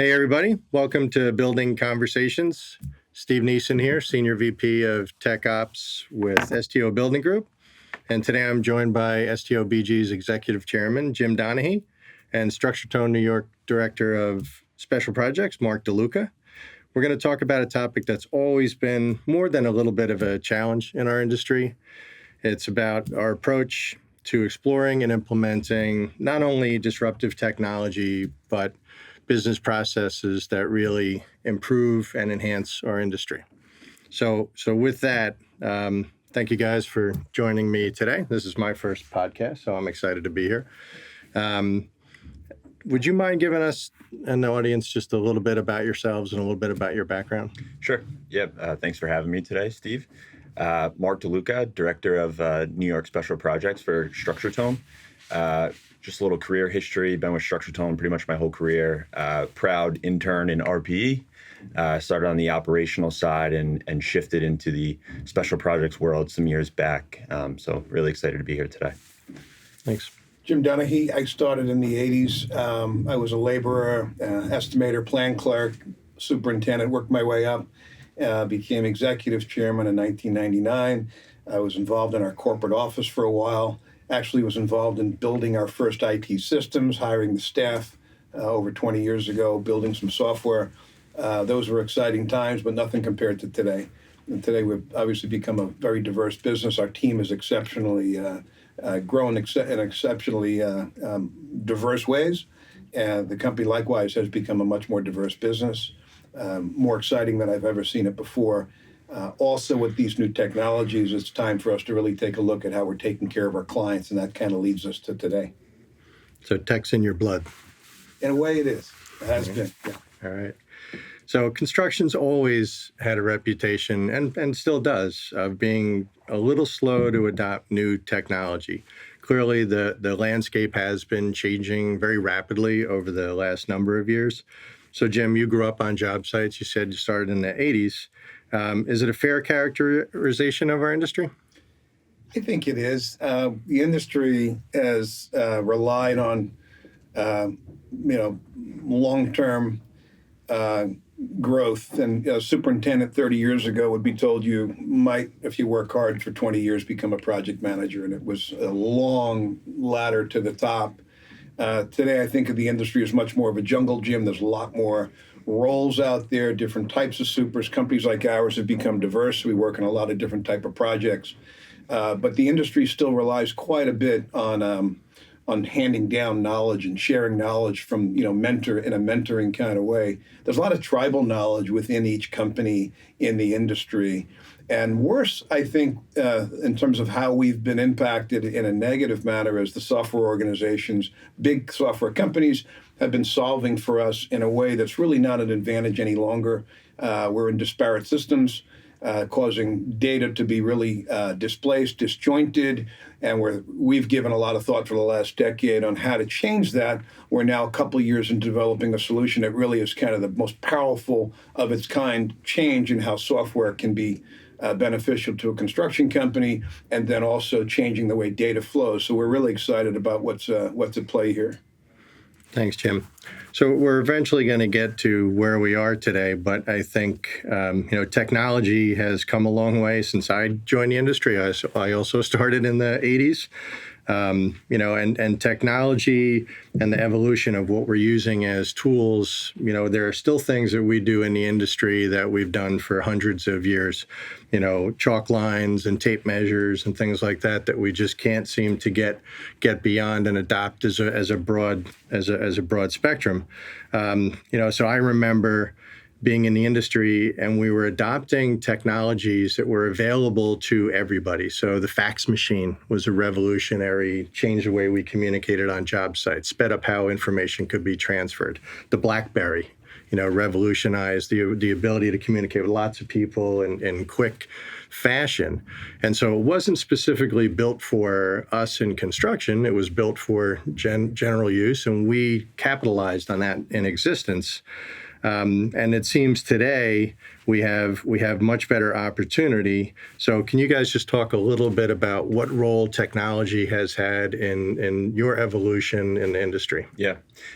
Hey, everybody. Welcome to Building Conversations. Steve Neeson here, Senior VP of Tech Ops with STO Building Group. And today I'm joined by STOBG's Executive Chairman, Jim Donaghy, and Structuretone New York Director of Special Projects, Marc DeLuca. We're going to talk about a topic that's always been more than a little bit of a challenge in our industry. It's about our approach to exploring and implementing not only disruptive technology, but business processes that really improve and enhance our industry. So with that, thank you guys for joining me today. This is my first podcast, so I'm excited to be here. Would you mind giving us and the audience just a little bit about yourselves and a little bit about your background? Sure. Yep. Thanks for having me today, Steve. Marc DeLuca, Director of New York Special Projects for Structuretone. Just a little career history. Been with Structuretone pretty much my whole career. Proud intern in RPE. Started on the operational side and shifted into the special projects world some years back. So really excited to be here today. Thanks. Jim Donaghy. I started in the 80s. I was a laborer, estimator, plan clerk, superintendent, worked my way up, became executive chairman in 1999. I was involved in our corporate office for a while. Actually was involved in building our first IT systems, hiring the staff over 20 years ago, building some software. Those were exciting times, but nothing compared to today. And today we've obviously become a very diverse business. Our team is exceptionally grown in exceptionally diverse ways. And the company likewise has become a much more diverse business, more exciting than I've ever seen it before. Also, with these new technologies, it's time for us to really take a look at how we're taking care of our clients, and that kind of leads us to today. So tech's in your blood. In a way, it is. It has been. Yeah. All right. So construction's always had a reputation, and still does, of being a little slow to adopt new technology. Clearly, the landscape has been changing very rapidly over the last number of years. So, Jim, you grew up on job sites. You said you started in the 80s. Is it a fair characterization of our industry? I think it is. The industry has relied on, long-term growth. And a superintendent 30 years ago would be told you might, if you work hard for 20 years, become a project manager. And it was a long ladder to the top. Today, I think of the industry as much more of a jungle gym. There's a lot more roles out there, different types of supers. Companies like ours have become diverse. We work on a lot of different type of projects. But the industry still relies quite a bit on handing down knowledge and sharing knowledge from, mentor in a mentoring kind of way. There's a lot of tribal knowledge within each company in the industry. And worse, I think, in terms of how we've been impacted in a negative manner as the software organizations, big software companies have been solving for us in a way that's really not an advantage any longer. We're in disparate systems, causing data to be really displaced, disjointed, and we've given a lot of thought for the last decade on how to change that. We're now a couple of years into developing a solution that really is kind of the most powerful of its kind change in how software can be beneficial to a construction company, and then also changing the way data flows. So we're really excited about what's at play here. Thanks, Jim. So we're eventually going to get to where we are today, but I think technology has come a long way since I joined the industry. I also started in the 80s. And technology and the evolution of what we're using as tools, there are still things that we do in the industry that we've done for hundreds of years, chalk lines and tape measures and things like that we just can't seem to get beyond and adopt as a broad spectrum. So I remember being in the industry, and we were adopting technologies that were available to everybody. So the fax machine was a revolutionary, changed the way we communicated on job sites, sped up how information could be transferred. The BlackBerry, revolutionized the ability to communicate with lots of people in quick fashion. And so it wasn't specifically built for us in construction. It was built for general use, and we capitalized on that in existence. And it seems today we have much better opportunity. So can you guys just talk a little bit about what role technology has had in your evolution in the industry? Yeah,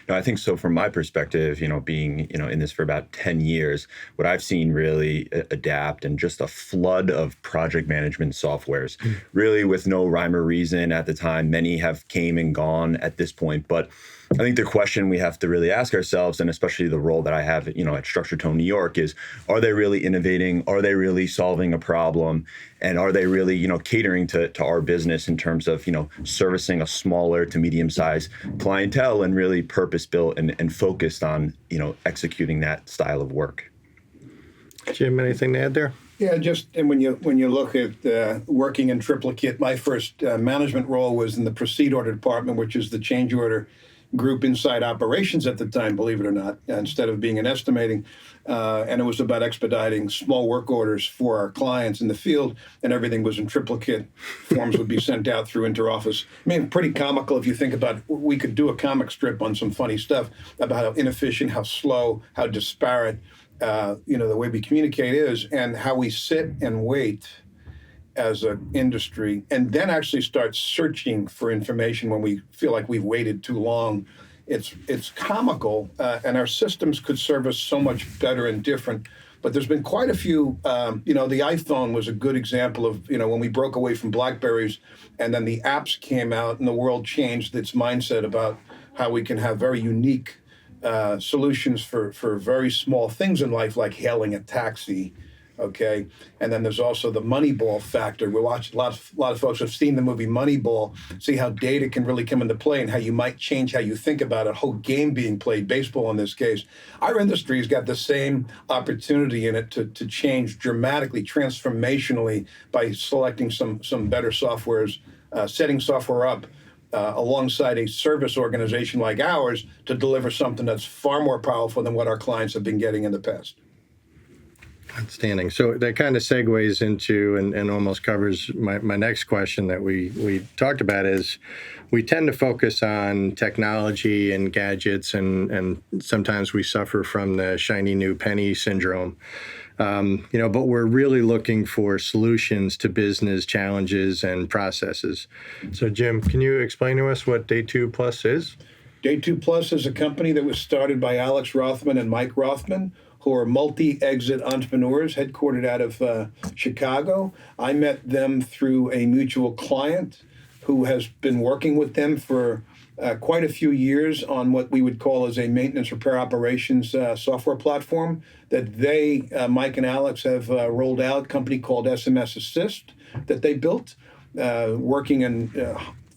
no, I think so. From my perspective, being in this for about 10 years, what I've seen really adapt and just a flood of project management softwares, really with no rhyme or reason at the time. Many have came and gone at this point, but I think the question we have to really ask ourselves, and especially the role that I have, at Structure Tone New York, is: are they really innovating? Are they really solving a problem? And are they really, catering to our business in terms of, servicing a smaller to medium-sized clientele and really purpose-built and focused on, executing that style of work? Jim, anything to add there? Yeah, and when you look at working in triplicate, my first management role was in the proceed order department, which is the change order group inside operations at the time, believe it or not, instead of being in estimating. And it was about expediting small work orders for our clients in the field, and everything was in triplicate. Forms would be sent out through interoffice. I mean, pretty comical if you think about it. We could do a comic strip on some funny stuff about how inefficient, how slow, how disparate, the way we communicate is, and how we sit and wait as an industry, and then actually start searching for information when we feel like we've waited too long. It's comical, and our systems could serve us so much better and different. But there's been quite a few, the iPhone was a good example of, when we broke away from BlackBerries and then the apps came out and the world changed its mindset about how we can have very unique solutions for very small things in life, like hailing a taxi. Okay, and then there's also the Moneyball factor. We watch a lot of folks have seen the movie Moneyball, see how data can really come into play and how you might change how you think about a whole game being played, baseball in this case. Our industry has got the same opportunity in it to change dramatically, transformationally, by selecting some better softwares, setting software up alongside a service organization like ours to deliver something that's far more powerful than what our clients have been getting in the past. Outstanding. So that kind of segues into and almost covers my next question that we talked about is we tend to focus on technology and gadgets, and sometimes we suffer from the shiny new penny syndrome. But we're really looking for solutions to business challenges and processes. So Jim, can you explain to us what Day 2 Plus is? Day 2 Plus is a company that was started by Alex Rothman and Mike Rothman, who are multi-exit entrepreneurs headquartered out of Chicago. I met them through a mutual client who has been working with them for quite a few years on what we would call as a maintenance repair operations software platform that they, Mike and Alex, have rolled out, a company called SMS Assist that they built, working in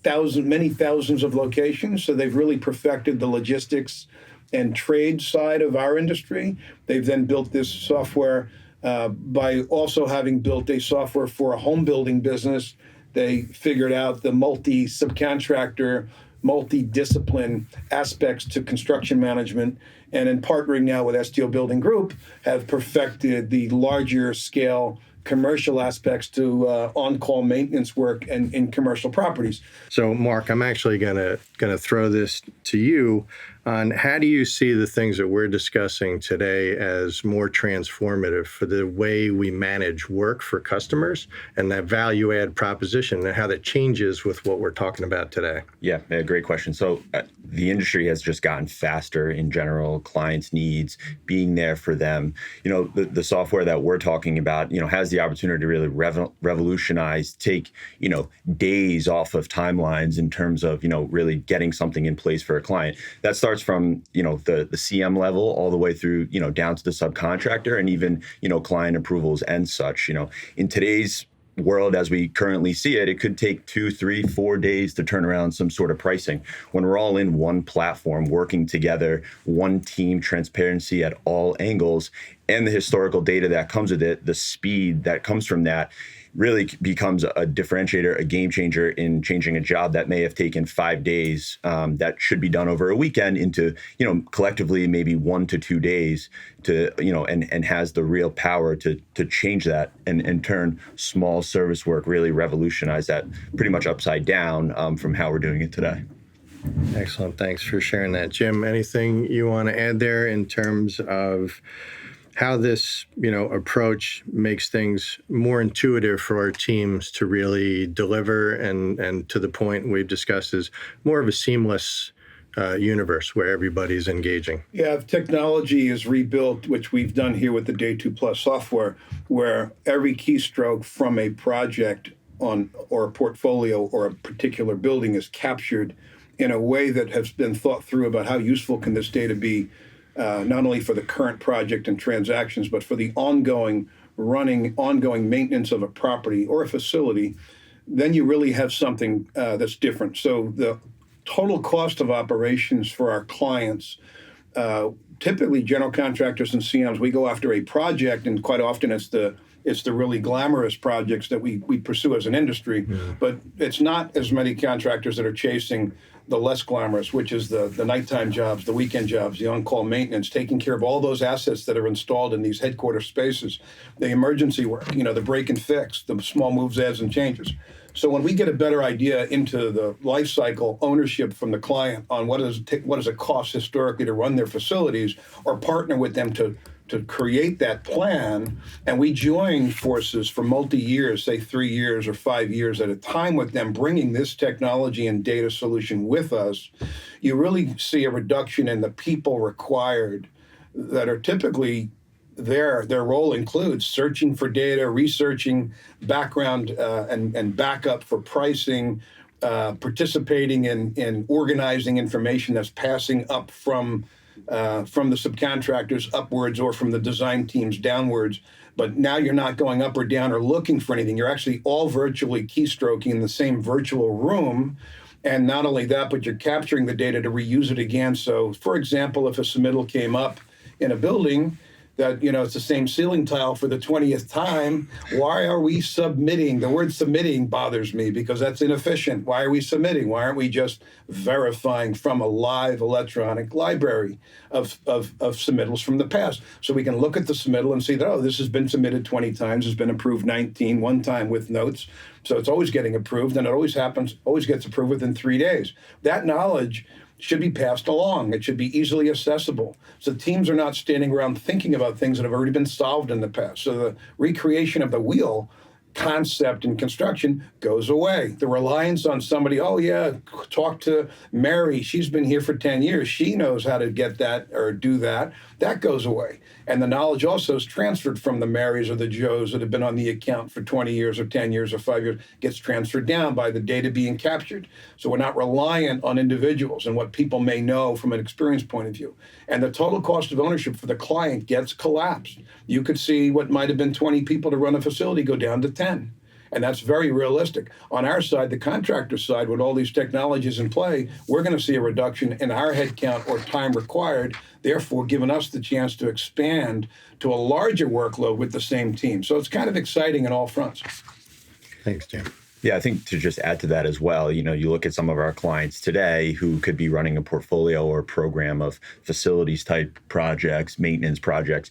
many thousands of locations. So they've really perfected the logistics and trade side of our industry. They've then built this software by also having built a software for a home building business. They figured out the multi-subcontractor, multi-discipline aspects to construction management, and in partnering now with STO Building Group, have perfected the larger scale commercial aspects to on-call maintenance work and in commercial properties. So, Marc, I'm actually gonna throw this to you on how do you see the things that we're discussing today as more transformative for the way we manage work for customers and that value add proposition and how that changes with what we're talking about today? Yeah, great question. So the industry has just gotten faster in general, clients' needs, being there for them. The software that we're talking about, has the opportunity to really revolutionize, take, days off of timelines in terms of, really getting something in place for a client. That starts from, the CM level all the way through, down to the subcontractor and even, client approvals and such. In today's world as we currently see it, it could take 2, 3, 4 days to turn around some sort of pricing. When we're all in one platform, working together, one team, transparency at all angles, and the historical data that comes with it, the speed that comes from that, really becomes a differentiator, a game changer in changing a job that may have taken 5 days that should be done over a weekend into, collectively maybe 1 to 2 days to, and has the real power to change that and turn small service work, really revolutionize that pretty much upside down from how we're doing it today. Excellent. Thanks for sharing that. Jim, anything you want to add there in terms of how this, approach makes things more intuitive for our teams to really deliver, and to the point we've discussed is more of a seamless universe where everybody's engaging. Yeah, if technology is rebuilt, which we've done here with the Day 2 Plus software, where every keystroke from a project or a portfolio or a particular building is captured in a way that has been thought through about how useful can this data be, not only for the current project and transactions, but for the ongoing maintenance of a property or a facility, then you really have something that's different. So the total cost of operations for our clients, typically general contractors and CMs, we go after a project, and quite often it's the really glamorous projects that we pursue as an industry. Mm-hmm. But it's not as many contractors that are chasing the less glamorous, which is the nighttime jobs, the weekend jobs, the on-call maintenance, taking care of all those assets that are installed in these headquarter spaces, the emergency work, the break and fix, the small moves, adds, and changes. So when we get a better idea into the life cycle ownership from the client on what does it cost historically to run their facilities, or partner with them to create that plan, and we join forces for multi-years, say 3 years or 5 years at a time with them, bringing this technology and data solution with us, you really see a reduction in the people required that are typically their role includes searching for data, researching background and backup for pricing, participating in organizing information that's passing up from the subcontractors upwards or from the design teams downwards. But now you're not going up or down or looking for anything. You're actually all virtually keystroking in the same virtual room. And not only that, but you're capturing the data to reuse it again. So, for example, if a submittal came up in a building that, it's the same ceiling tile for the 20th time, why are we submitting? The word submitting bothers me because that's inefficient. Why are we submitting? Why aren't we just verifying from a live electronic library of submittals from the past? So we can look at the submittal and see that, this has been submitted 20 times, has been approved 19, one time with notes. So it's always getting approved, and it always gets approved within 3 days. That knowledge should be passed along. It should be easily accessible. So teams are not standing around thinking about things that have already been solved in the past. So the recreation of the wheel concept in construction goes away. The reliance on somebody, talk to Mary. She's been here for 10 years. She knows how to get that or do that. That goes away. And the knowledge also is transferred from the Marys or the Joes that have been on the account for 20 years or 10 years or 5 years, gets transferred down by the data being captured. So we're not reliant on individuals and what people may know from an experience point of view. And the total cost of ownership for the client gets collapsed. You could see what might have been 20 people to run a facility go down to 10. And that's very realistic. On our side, the contractor side, with all these technologies in play, we're going to see a reduction in our headcount or time required, therefore giving us the chance to expand to a larger workload with the same team. So it's kind of exciting on all fronts. Thanks, Jim. Yeah, I think to just add to that as well, you look at some of our clients today who could be running a portfolio or a program of facilities type projects, maintenance projects.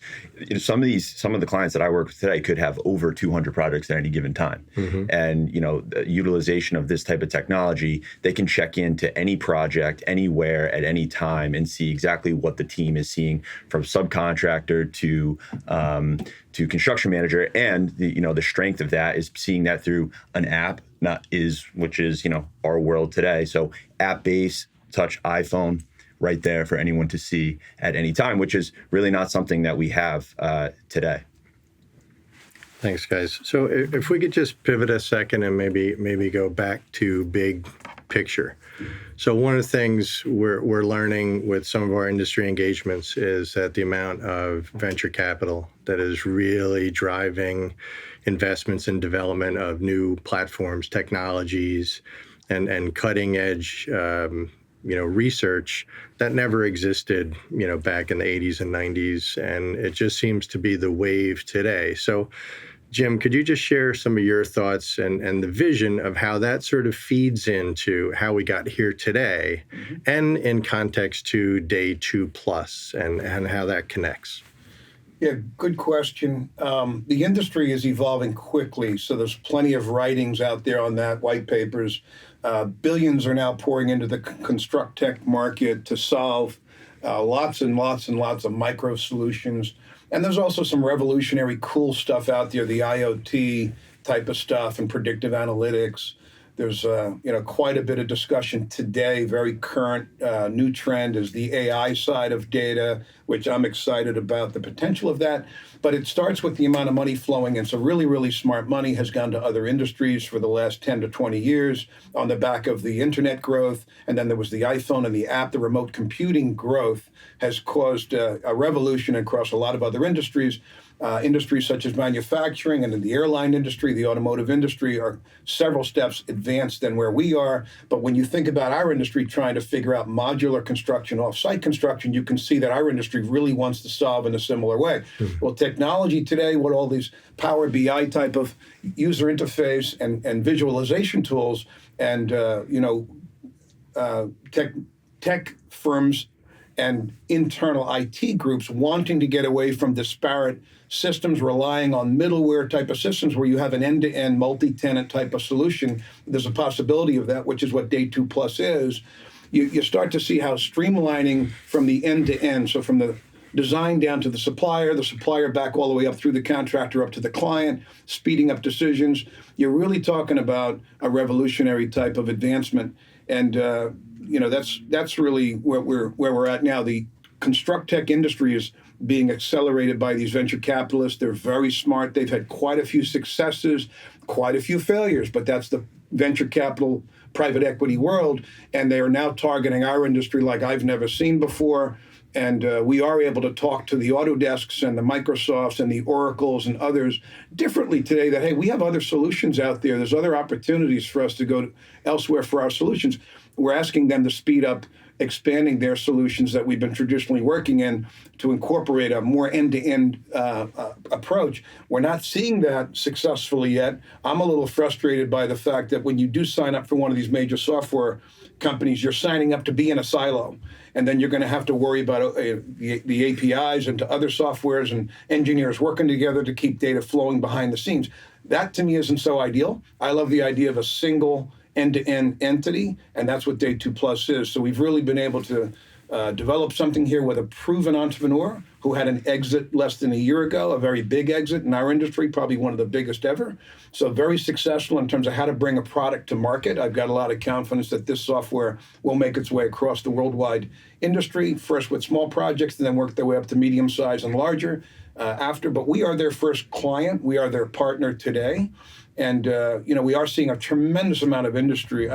Some of the clients that I work with today could have over 200 projects at any given time. Mm-hmm. And, the utilization of this type of technology, they can check into any project anywhere at any time and see exactly what the team is seeing, from subcontractor to construction manager. And the strength of that is seeing that through an app, which is our world today. So app-based, touch iPhone, right there for anyone to see at any time, which is really not something that we have today. Thanks, guys. So if we could just pivot a second and maybe go back to big picture. So one of the things we're learning with some of our industry engagements is that the amount of venture capital that is really driving investments in development of new platforms, technologies, and cutting edge research that never existed back in the 80s and 90s, and it just seems to be the wave today. So Jim, could you just share some of your thoughts and the vision of how that sort of feeds into how we got here today, mm-hmm. and in context to Day 2 Plus and how that connects? Yeah, good question. The industry is evolving quickly, so there's plenty of writings out there on that, white papers. Billions are now pouring into the construct tech market to solve lots and lots and lots of micro solutions. And there's also some revolutionary cool stuff out there, the IoT type of stuff and predictive analytics. There's quite a bit of discussion today. Very current new trend is the AI side of data, which I'm excited about the potential of that. But it starts with the amount of money flowing, and so really, really smart money has gone to other industries for the last 10 to 20 years on the back of the internet growth. And then there was the iPhone and the app. The remote computing growth has caused a revolution across a lot of other industries. Industries such as manufacturing and in the airline industry, the automotive industry are several steps advanced than where we are. But when you think about our industry trying to figure out modular construction, off-site construction, you can see that our industry really wants to solve in a similar way. Well, technology today, with all these Power BI type of user interface and visualization tools, and tech firms and internal IT groups wanting to get away from disparate systems, relying on middleware type of systems where you have an end-to-end multi-tenant type of solution. There's a possibility of that, which is what Day 2 Plus is. You start to see how streamlining from the end to end, so from the design down to the supplier back all the way up through the contractor up to the client, speeding up decisions. You're really talking about a revolutionary type of advancement. And that's really where we're at now. The construct tech industry is being accelerated by these venture capitalists. They're very smart. They've had quite a few successes, quite a few failures, but that's the venture capital private equity world. And they are now targeting our industry like I've never seen before. And we are able to talk to the Autodesks and the Microsofts and the Oracles and others differently today that, hey, we have other solutions out there. There's other opportunities for us to go elsewhere for our solutions. We're asking them to speed up expanding their solutions that we've been traditionally working in to incorporate a more end-to-end approach. We're not seeing that successfully yet. I'm a little frustrated by the fact that when you do sign up for one of these major software companies, you're signing up to be in a silo. And then you're going to have to worry about the APIs and to other softwares and engineers working together to keep data flowing behind the scenes. That, to me, isn't so ideal. I love the idea of a single end-to-end entity, and that's what Day 2 Plus is. So we've really been able to develop something here with a proven entrepreneur who had an exit less than a year ago, a very big exit in our industry, probably one of the biggest ever. So very successful in terms of how to bring a product to market. I've got a lot of confidence that this software will make its way across the worldwide industry, first with small projects and then work their way up to medium size and larger after. But we are their first client. We are their partner today. And we are seeing a tremendous amount of industry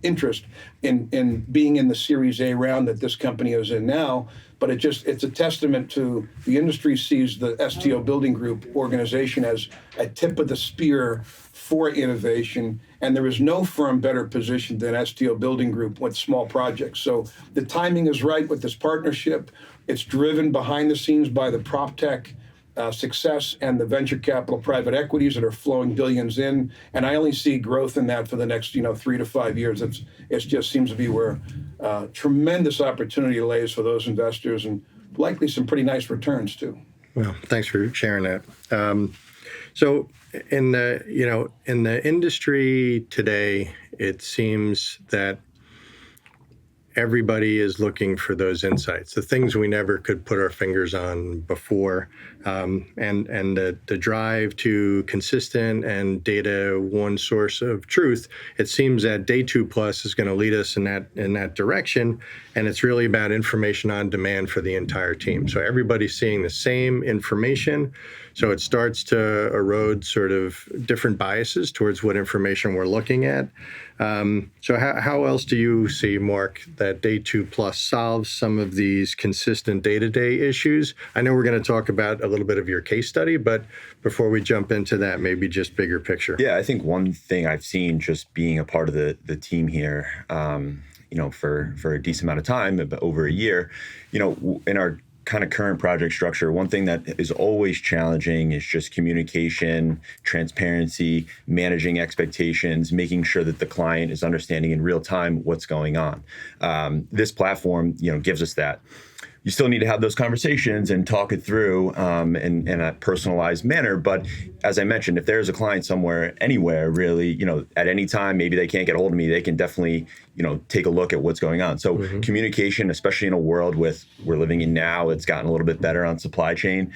interest in being in the Series A round that this company is in now. But it's a testament to the industry sees the STO Building Group organization as a tip of the spear for innovation. And there is no firm better positioned than STO Building Group with small projects. So the timing is right with this partnership. It's driven behind the scenes by the prop tech success and the venture capital private equities that are flowing billions in. And I only see growth in that for the next 3 to 5 years. It just seems to be where tremendous opportunity lays for those investors and likely some pretty nice returns too. Well, thanks for sharing that. So in the industry today, it seems that everybody is looking for those insights, the things we never could put our fingers on before, and the drive to consistent and data one source of truth. It seems that Day 2 Plus is going to lead us in that direction, and it's really about information on demand for the entire team. So everybody's seeing the same information. So it starts to erode sort of different biases towards what information we're looking at. So how else do you see, Marc, that Day 2 Plus solves some of these consistent day-to-day issues? I know we're going to talk about a little bit of your case study, but before we jump into that, maybe just bigger picture. Yeah, I think one thing I've seen just being a part of the team here, for a decent amount of time, about over a year, in our kind of current project structure, one thing that is always challenging is just communication, transparency, managing expectations, making sure that the client is understanding in real time what's going on. This platform, gives us that. you still need to have those conversations and talk it through in a personalized manner. But as I mentioned, if there's a client somewhere, anywhere, really, at any time, maybe they can't get a hold of me, they can definitely, take a look at what's going on. So communication, especially in a world we're living in now, it's gotten a little bit better on supply chain,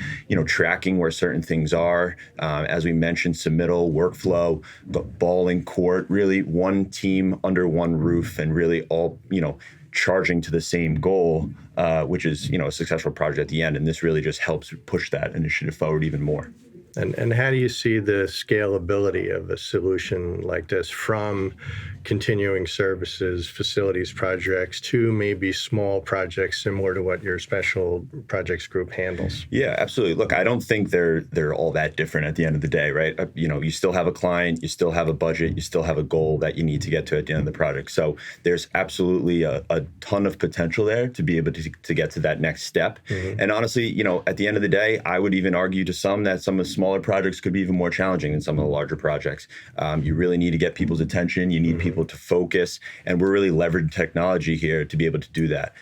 tracking where certain things are. As we mentioned, submittal, workflow, the ball in court, really one team under one roof and really all, charging to the same goal, which is, a successful project at the end. And this really just helps push that initiative forward even more. And how do you see the scalability of a solution like this from continuing services, facilities projects to maybe small projects similar to what your special projects group handles? Yeah, absolutely. Look, I don't think they're all that different at the end of the day, right? You still have a client, you still have a budget, you still have a goal that you need to get to at the end of the project. So there's absolutely a ton of potential there to be able to get to that next step. And honestly, at the end of the day, I would even argue to some that some of the smaller projects could be even more challenging than some of the larger projects. You really need to get people's attention. You need people to focus, and we're really leveraging technology here to be able to do that.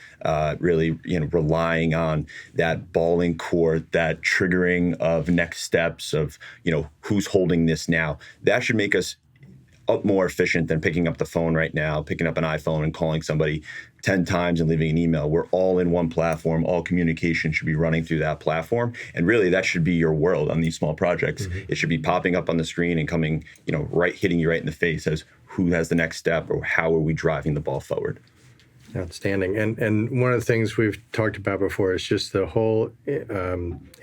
Really, relying on that ball in court, that triggering of next steps of, who's holding this now. That should make us more efficient than picking up the phone right now, picking up an iPhone and calling somebody 10 times and leaving an email. We're all in one platform. All communication should be running through that platform. And really, that should be your world on these small projects. It should be popping up on the screen and coming, hitting you right in the face as who has the next step or how are we driving the ball forward. Outstanding. And one of the things we've talked about before is just the whole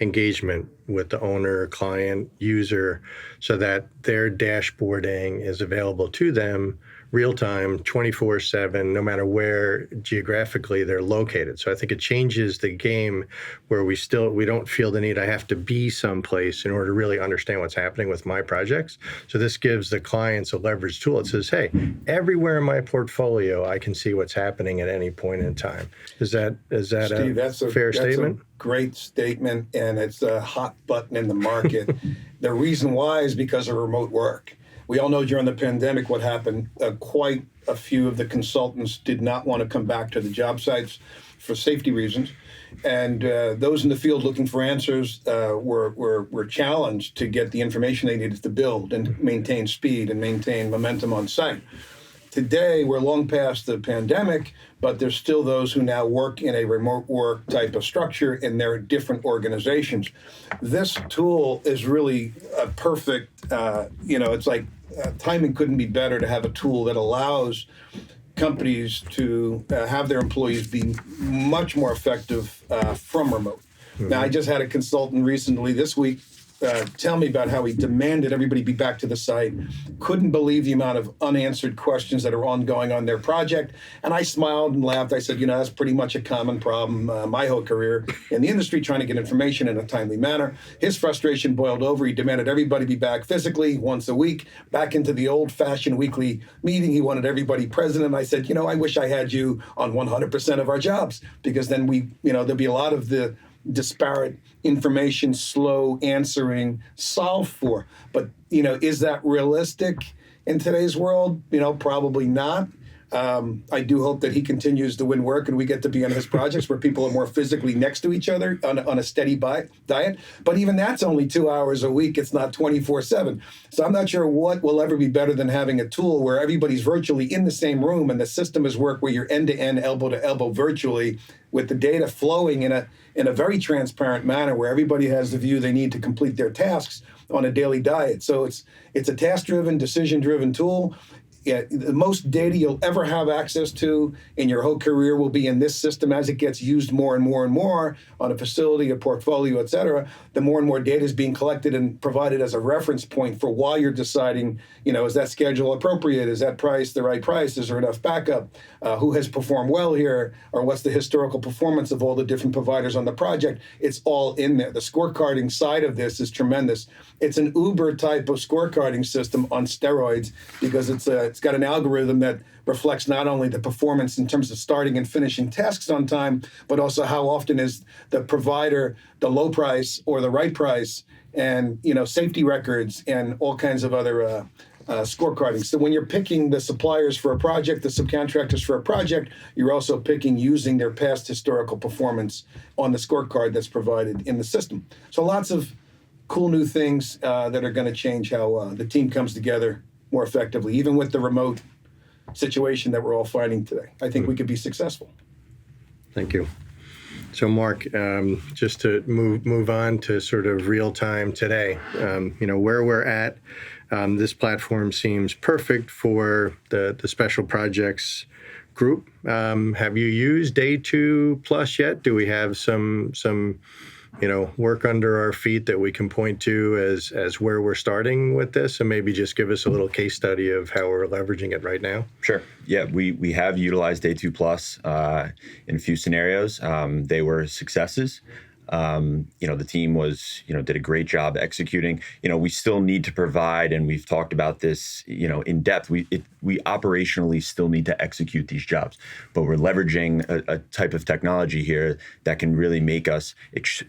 engagement with the owner, client, user, so that their dashboarding is available to them real-time, 24/7, no matter where geographically they're located. So I think it changes the game where we don't feel the need I have to be someplace in order to really understand what's happening with my projects. So this gives the clients a leverage tool. It says, hey, everywhere in my portfolio, I can see what's happening at any point in time. Is that Steve, a fair statement? Great statement, and it's a hot button in the market. The reason why is because of remote work. We all know during the pandemic what happened. Quite a few of the consultants did not want to come back to the job sites for safety reasons. And those in the field looking for answers were challenged to get the information they needed to build and maintain speed and maintain momentum on site. Today, we're long past the pandemic, but there's still those who now work in a remote work type of structure in their different organizations. This tool is really a perfect, it's like timing couldn't be better to have a tool that allows companies to have their employees be much more effective from remote. Now, I just had a consultant recently this week tell me about how he demanded everybody be back to the site, couldn't believe the amount of unanswered questions that are ongoing on their project. And I smiled and laughed. I said, that's pretty much a common problem my whole career in the industry, trying to get information in a timely manner. His frustration boiled over. He demanded everybody be back physically once a week, back into the old-fashioned weekly meeting. He wanted everybody present. And I said, I wish I had you on 100% of our jobs, because then there'll be a lot of the disparate information, slow answering solved for. But, is that realistic in today's world? Probably not. I do hope that he continues to win work and we get to be on his projects where people are more physically next to each other on a steady diet. But even that's only 2 hours a week. It's not 24/7. So I'm not sure what will ever be better than having a tool where everybody's virtually in the same room and the system is work where you're end-to-end, elbow-to-elbow virtually with the data flowing in a very transparent manner where everybody has the view they need to complete their tasks on a daily diet. So it's a task-driven, decision-driven tool. The most data you'll ever have access to in your whole career will be in this system as it gets used more and more and more on a facility, a portfolio, et cetera. The more and more data is being collected and provided as a reference point for why you're deciding, is that schedule appropriate? Is that price the right price? Is there enough backup? Who has performed well here? Or what's the historical performance of all the different providers on the project? It's all in there. The scorecarding side of this is tremendous. It's an Uber type of scorecarding system on steroids because it's got an algorithm that reflects not only the performance in terms of starting and finishing tasks on time, but also how often is the provider the low price or the right price, and safety records and all kinds of other scorecarding. So when you're picking the suppliers for a project, the subcontractors for a project, you're also picking using their past historical performance on the scorecard that's provided in the system. So lots of cool new things that are going to change how the team comes together more effectively, even with the remote situation that we're all finding today. I think we could be successful. Thank you. So, Marc, just to move on to sort of real time today, where we're at, this platform seems perfect for the special projects group. Have you used Day 2 Plus yet? Do we have some work under our feet that we can point to as where we're starting with this, and maybe just give us a little case study of how we're leveraging it right now? Sure. Yeah, we have utilized Day 2 Plus in a few scenarios. They were successes. The team did a great job executing. We still need to provide, and we've talked about this, in depth. We operationally still need to execute these jobs, but we're leveraging a type of technology here that can really make us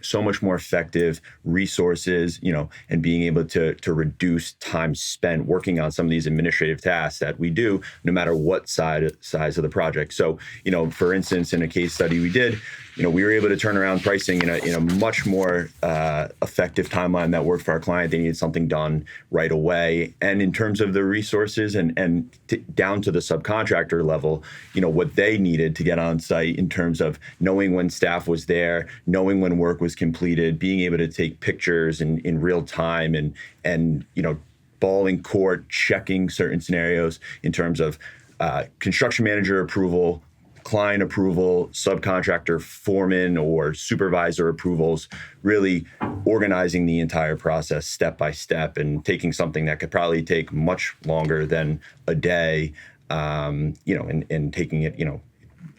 so much more effective, resources, and being able to reduce time spent working on some of these administrative tasks that we do, no matter what size of the project. So, for instance, in a case study we did, we were able to turn around pricing in a much more effective timeline that worked for our client. They needed something done right away. And in terms of the resources and down to the subcontractor level, what they needed to get on site in terms of knowing when staff was there, knowing when work was completed, being able to take pictures in real time and ball in court, checking certain scenarios in terms of construction manager approval, client approval, subcontractor, foreman, or supervisor approvals, really organizing the entire process step by step and taking something that could probably take much longer than a day, and taking it,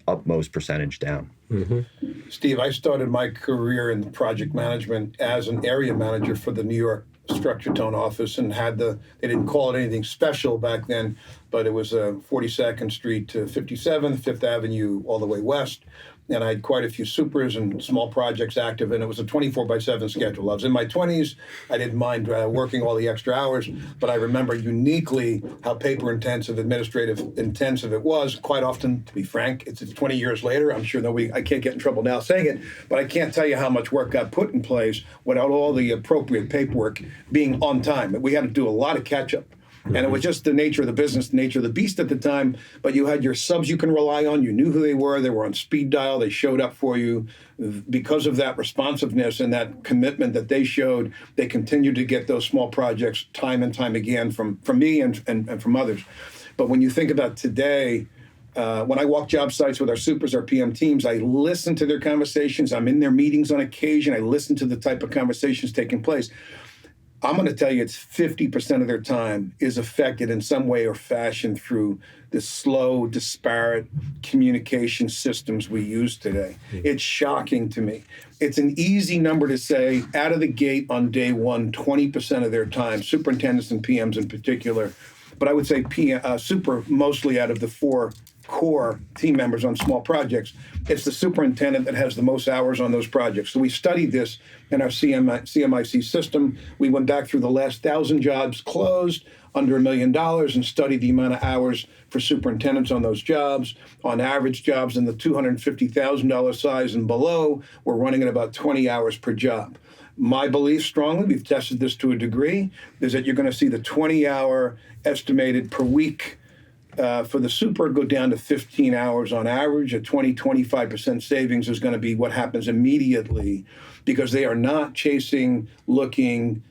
utmost percentage down. Mm-hmm. Steve, I started my career in project management as an area manager for the New York Structure Tone office, and they didn't call it anything special back then, but it was 42nd Street to 57th, Fifth Avenue, all the way west. And I had quite a few supers and small projects active, and it was a 24/7 schedule. I was in my 20s. I didn't mind working all the extra hours, but I remember uniquely how paper-intensive, administrative-intensive it was. Quite often, to be frank, it's 20 years later. I'm sure I can't get in trouble now saying it, but I can't tell you how much work got put in place without all the appropriate paperwork being on time. We had to do a lot of catch-up. And it was just the nature of the business, the nature of the beast at the time. But you had your subs you can rely on. You knew who they were on speed dial. They showed up for you. Because of that responsiveness and that commitment that they showed, they continued to get those small projects time and time again from me and from others. But when you think about today, when I walk job sites with our supers, our PM teams, I listen to their conversations. I'm in their meetings on occasion. I listen to the type of conversations taking place. I'm going to tell you it's 50% of their time is affected in some way or fashion through the slow, disparate communication systems we use today. It's shocking to me. It's an easy number to say, out of the gate on day one, 20% of their time, superintendents and PMs in particular, but I would say super mostly out of the 4 core team members on small projects, it's the superintendent that has the most hours on those projects. So we studied this in our CMIC system. We went back through the last 1,000 jobs closed under $1 million and studied the amount of hours for superintendents on those jobs. On average, jobs in the $250,000 size and below were running at about 20 hours per job. My belief strongly, we've tested this to a degree, is that you're going to see the 20-hour estimated per week for the super go down to 15 hours on average. A 25% savings is going to be what happens immediately, because they are not chasing, looking,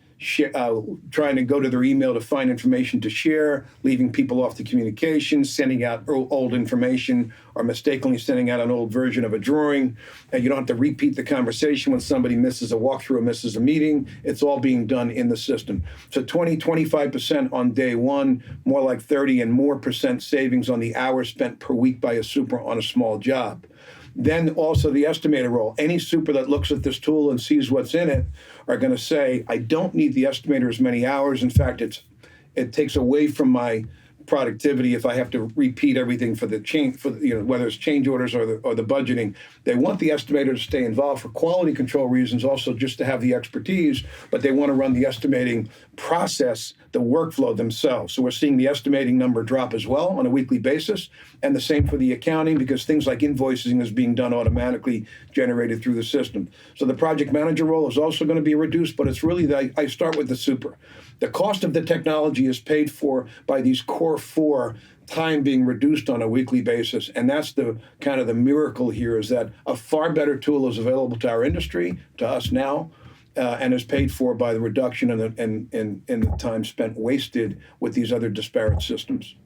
trying to go to their email to find information to share, leaving people off the communication, sending out old information, or mistakenly sending out an old version of a drawing. And you don't have to repeat the conversation when somebody misses a walkthrough or misses a meeting. It's all being done in the system. So 25% on day one, more like 30 and more percent savings on the hours spent per week by a super on a small job. Then also the estimator role. Any super that looks at this tool and sees what's in it are going to say, I don't need the estimator as many hours. In fact, it takes away from my productivity if I have to repeat everything for the change, for whether it's change orders or the budgeting. They want the estimator to stay involved for quality control reasons, also just to have the expertise, but they want to run the estimating process, the workflow themselves. So we're seeing the estimating number drop as well on a weekly basis, and the same for the accounting, because things like invoicing is being done automatically, generated through the system. So the project manager role is also going to be reduced, but it's really I start with the super. The cost of the technology is paid for by these core four, time being reduced on a weekly basis. And that's the kind of the miracle here, is that a far better tool is available to our industry, to us now, and is paid for by the reduction in the time spent wasted with these other disparate systems.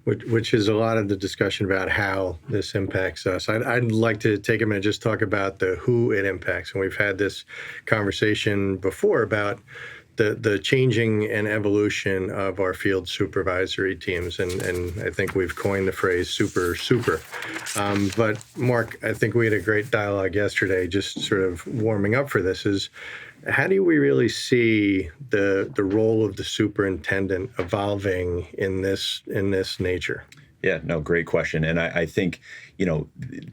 Which is a lot of the discussion about how this impacts us. I'd like to take a minute just talk about the who it impacts. And we've had this conversation before about the changing and evolution of our field supervisory teams. And I think we've coined the phrase super. But Marc, I think we had a great dialogue yesterday, just sort of warming up for this, is how do we really see the role of the superintendent evolving in this nature? Yeah, no, great question. And I think,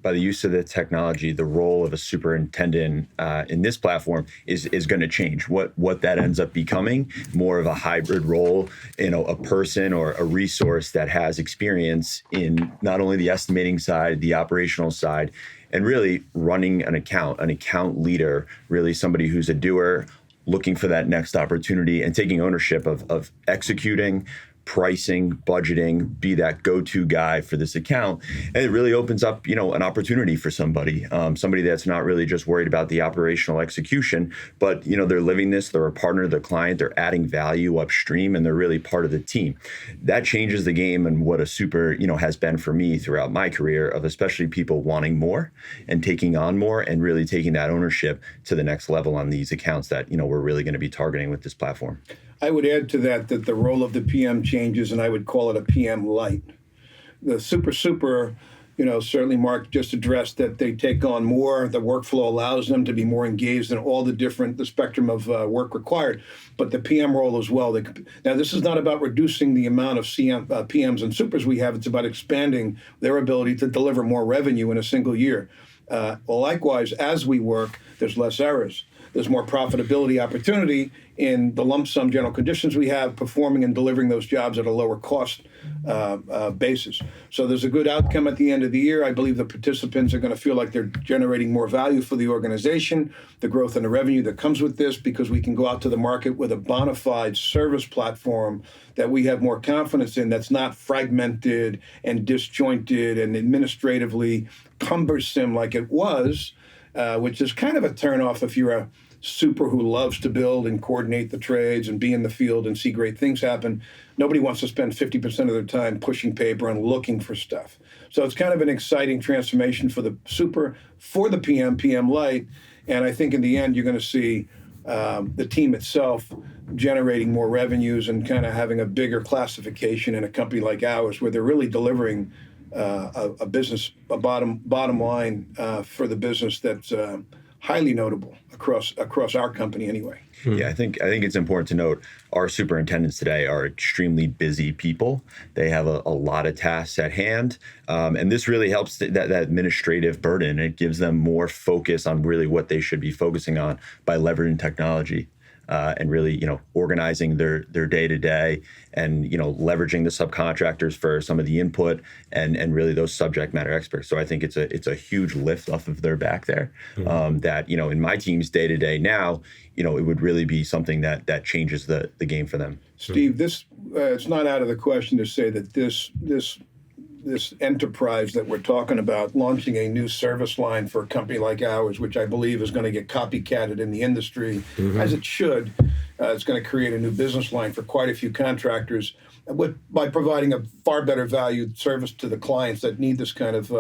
by the use of the technology, the role of a superintendent in this platform is going to change. What that ends up becoming, more of a hybrid role, a person or a resource that has experience in not only the estimating side, the operational side, and really running an account leader, really somebody who's a doer, looking for that next opportunity and taking ownership of executing, pricing, budgeting, be that go-to guy for this account. And it really opens up, an opportunity for somebody that's not really just worried about the operational execution, but, they're living this, they're a partner of the client, they're adding value upstream, and they're really part of the team. That changes the game, and what a super, has been for me throughout my career, of especially people wanting more and taking on more and really taking that ownership to the next level on these accounts that, we're really going to be targeting with this platform. I would add to that the role of the PM changes, and I would call it a PM light. The super, certainly Marc just addressed that they take on more. The workflow allows them to be more engaged in all the spectrum of work required, but the PM role as well. Now, this is not about reducing the amount of PMs and supers we have. It's about expanding their ability to deliver more revenue in a single year. Likewise, as we work, there's less errors. There's more profitability opportunity in the lump sum general conditions we have, performing and delivering those jobs at a lower cost basis. So there's a good outcome at the end of the year. I believe the participants are going to feel like they're generating more value for the organization, the growth and the revenue that comes with this, because we can go out to the market with a bona fide service platform that we have more confidence in, that's not fragmented and disjointed and administratively cumbersome like it was, which is kind of a turnoff if you're a super who loves to build and coordinate the trades and be in the field and see great things happen. Nobody wants to spend 50% of their time pushing paper and looking for stuff. So it's kind of an exciting transformation for the super, for the PM light. And I think in the end, you're going to see the team itself generating more revenues and kind of having a bigger classification in a company like ours, where they're really delivering a bottom line for the business that's highly notable across our company anyway. Yeah, I think it's important to note our superintendents today are extremely busy people. They have a lot of tasks at hand, and this really helps that administrative burden. It gives them more focus on really what they should be focusing on by leveraging technology. And really, organizing their day-to-day and, leveraging the subcontractors for some of the input and really those subject matter experts. So I think it's a huge lift off of their back there. That, in my team's day-to-day now, it would really be something that changes the game for them. Steve, this it's not out of the question to say that this enterprise that we're talking about, launching a new service line for a company like ours, which I believe is going to get copycatted in the industry, as it should. It's going to create a new business line for quite a few contractors by providing a far better valued service to the clients that need this kind of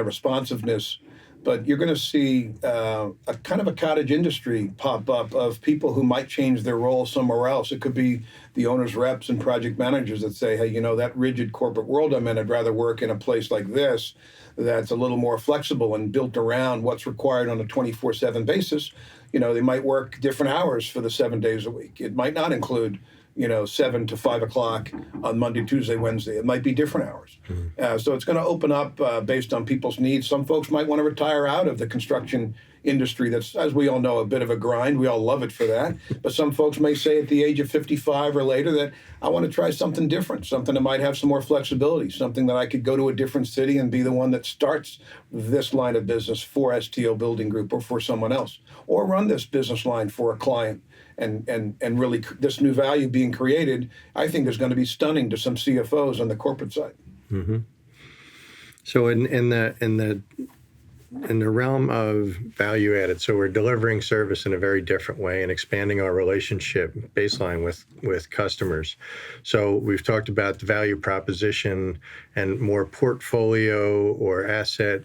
responsiveness. But you're going to see a kind of a cottage industry pop up of people who might change their role somewhere else. It could be the owner's reps and project managers that say, hey, that rigid corporate world I'm in, I'd rather work in a place like this that's a little more flexible and built around what's required on a 24/7 basis. They might work different hours for the 7 days a week. It might not include 7 to 5 o'clock on Monday, Tuesday, Wednesday. It might be different hours. So it's going to open up based on people's needs. Some folks might want to retire out of the construction industry that's, as we all know, a bit of a grind. We all love it for that. But some folks may say at the age of 55 or later that I want to try something different, something that might have some more flexibility, something that I could go to a different city and be the one that starts this line of business for STO Building Group or for someone else, or run this business line for a client. And really, this new value being created, I think, is going to be stunning to some CFOs on the corporate side. Mm-hmm. So in the realm of value added, so we're delivering service in a very different way and expanding our relationship baseline with customers. So we've talked about the value proposition and more portfolio or asset,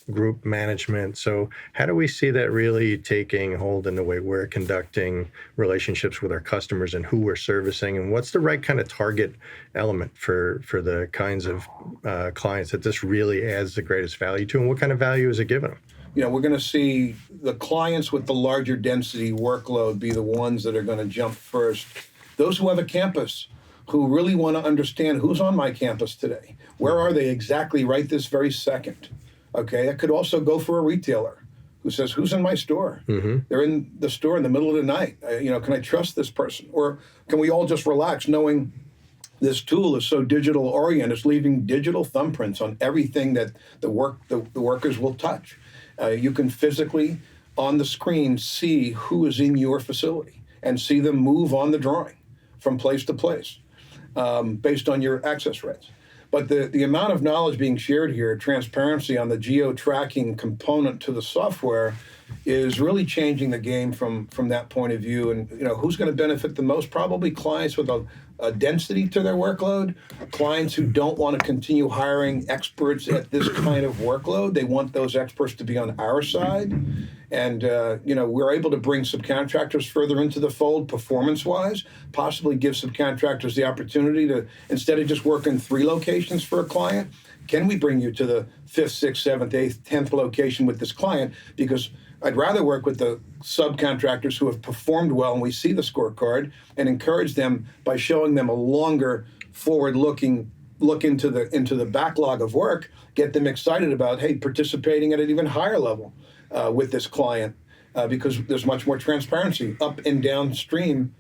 group management. So how do we see that really taking hold in the way we're conducting relationships with our customers and who we're servicing, and what's the right kind of target element for the kinds of clients that this really adds the greatest value to, and what kind of value is it giving them? We're going to see the clients with the larger density workload be the ones that are going to jump first. Those who have a campus, who really want to understand who's on my campus today, where are they exactly right this very second. Okay, that could also go for a retailer who says, who's in my store? Mm-hmm. They're in the store in the middle of the night. Can I trust this person? Or can we all just relax knowing this tool is so digital oriented, it's leaving digital thumbprints on everything that the workers will touch. You can physically, on the screen, see who is in your facility and see them move on the drawing from place to place based on your access rights. But the amount of knowledge being shared here, transparency on the geo-tracking component to the software, is really changing the game from that point of view. And who's going to benefit the most? Probably clients with a density to their workload, clients who don't want to continue hiring experts at this kind of workload. They want those experts to be on our side. And, we're able to bring subcontractors further into the fold performance-wise, possibly give subcontractors the opportunity to, instead of just working 3 locations for a client, can we bring you to the 5th, 6th, 7th, 8th, 10th location with this client? Because I'd rather work with the subcontractors who have performed well, and we see the scorecard, and encourage them by showing them a longer forward-looking look into the backlog of work, get them excited about, hey, participating at an even higher level with this client, because there's much more transparency up and downstream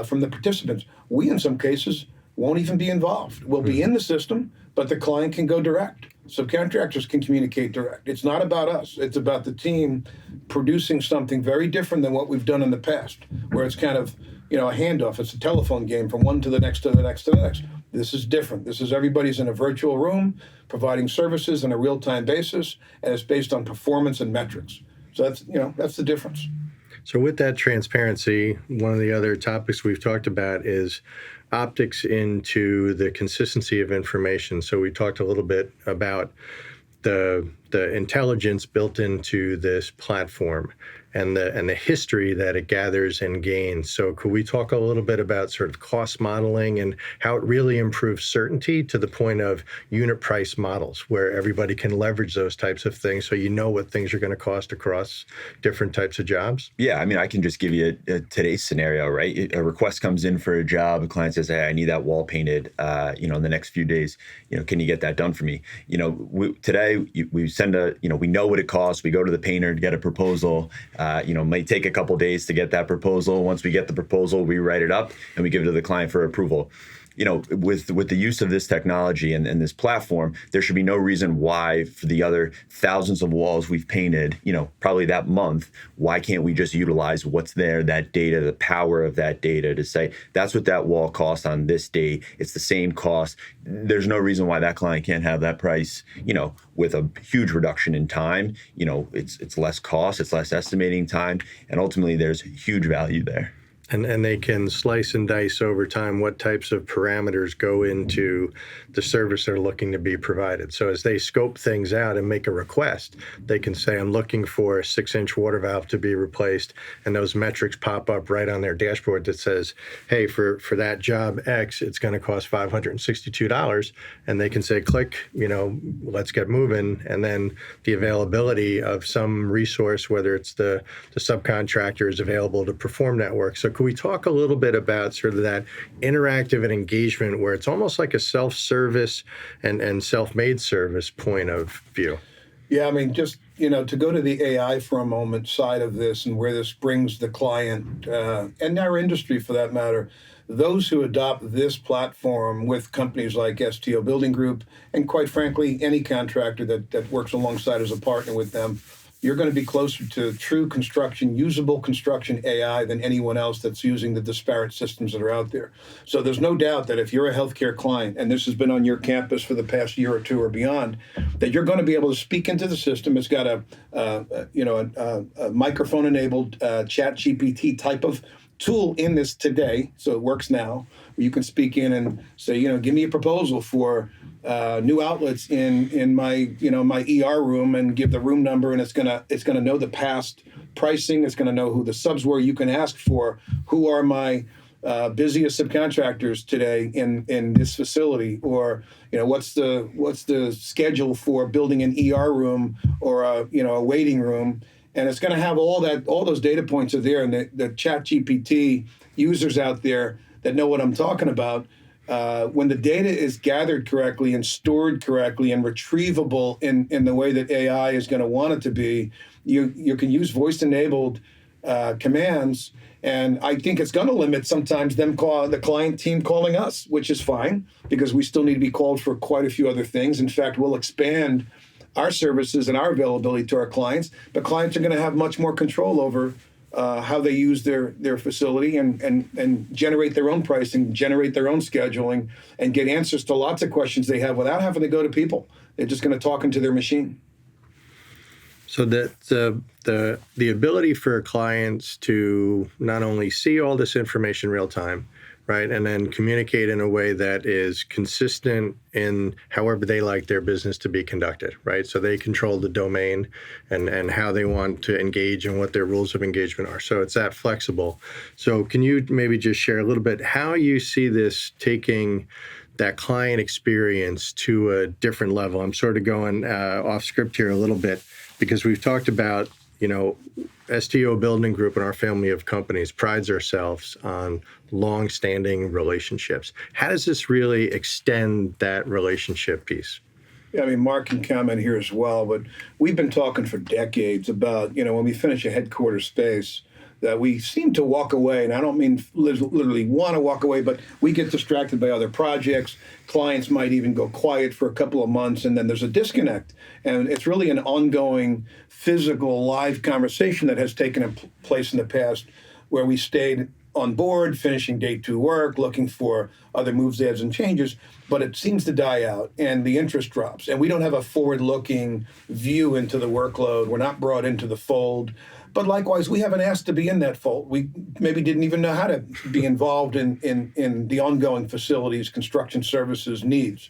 from the participants. We, in some cases, won't even be involved. We'll be in the system, but the client can go direct. Subcontractors can communicate direct. It's not about us. It's about the team producing something very different than what we've done in the past, where it's kind of, a handoff. It's a telephone game from one to the next to the next to the next. This is different. This is everybody's in a virtual room providing services on a real-time basis, and it's based on performance and metrics. So that's the difference. So with that transparency, one of the other topics we've talked about is optics into the consistency of information. So we talked a little bit about the intelligence built into this platform and the history that it gathers and gains. So could we talk a little bit about sort of cost modeling and how it really improves certainty to the point of unit price models, where everybody can leverage those types of things so what things are going to cost across different types of jobs? Yeah, I can just give you today's scenario, right? A request comes in for a job, a client says, hey, I need that wall painted, in the next few days, can you get that done for me? Today we send we know what it costs. We go to the painter to get a proposal. Might take a couple days to get that proposal. Once we get the proposal, we write it up and we give it to the client for approval. With the use of this technology and this platform, there should be no reason why for the other thousands of walls we've painted, probably that month, why can't we just utilize what's there, that data, the power of that data to say, that's what that wall cost on this date. It's the same cost. There's no reason why that client can't have that price, with a huge reduction in time. It's less cost, it's less estimating time, and ultimately there's huge value there. And they can slice and dice over time what types of parameters go into the service they're looking to be provided. So as they scope things out and make a request, they can say, I'm looking for a 6-inch water valve to be replaced. And those metrics pop up right on their dashboard that says, hey, for that job X, it's going to cost $562. And they can say, click, let's get moving. And then the availability of some resource, whether it's the subcontractor, is available to perform that work. So could we talk a little bit about sort of that interactive and engagement where it's almost like a self-service and self-made service point of view? Yeah, I mean, just, to go to the AI for a moment side of this and where this brings the client and our industry for that matter, those who adopt this platform with companies like STO Building Group and quite frankly, any contractor that works alongside as a partner with them, you're going to be closer to true construction, usable construction AI than anyone else that's using the disparate systems that are out there. So there's no doubt that if you're a healthcare client, and this has been on your campus for the past year or two or beyond, that you're going to be able to speak into the system. It's got a microphone-enabled chat GPT type of tool in this today, so it works now, where you can speak in and say, give me a proposal for new outlets in my my ER room, and give the room number, and it's gonna know the past pricing. It's gonna know who the subs were. You can ask for who are my busiest subcontractors today in this facility, or what's the schedule for building an ER room or a waiting room. And it's going to have all those data points are there, and the Chat GPT users out there that know what I'm talking about. When the data is gathered correctly and stored correctly and retrievable in the way that AI is going to want it to be, you can use voice-enabled commands. And I think it's going to limit sometimes the client team calling us, which is fine because we still need to be called for quite a few other things. In fact, we'll expand our services and our availability to our clients, but clients are going to have much more control over how they use their facility and generate their own pricing, generate their own scheduling, and get answers to lots of questions they have without having to go to people. They're just going to talk into their machine. So that the ability for clients to not only see all this information real time, right, and then communicate in a way that is consistent in however they like their business to be conducted, right? So they control the domain and how they want to engage and what their rules of engagement are. So it's that flexible. So can you maybe just share a little bit how you see this taking that client experience to a different level? I'm sort of going off script here a little bit because we've talked about, STO Building Group and our family of companies prides ourselves on long-standing relationships. How does this really extend that relationship piece? Yeah, I mean, Mark can comment here as well, but we've been talking for decades about, when we finish a headquarters space, that we seem to walk away, and I don't mean literally want to walk away, but we get distracted by other projects. Clients might even go quiet for a couple of months, and then there's a disconnect. And it's really an ongoing physical live conversation that has taken place in the past where we stayed on board, finishing day 2 work, looking for other moves, adds, and changes, but it seems to die out and the interest drops. And we don't have a forward-looking view into the workload. We're not brought into the fold. But likewise, we haven't asked to be in that fold. We maybe didn't even know how to be involved in the ongoing facilities, construction services needs.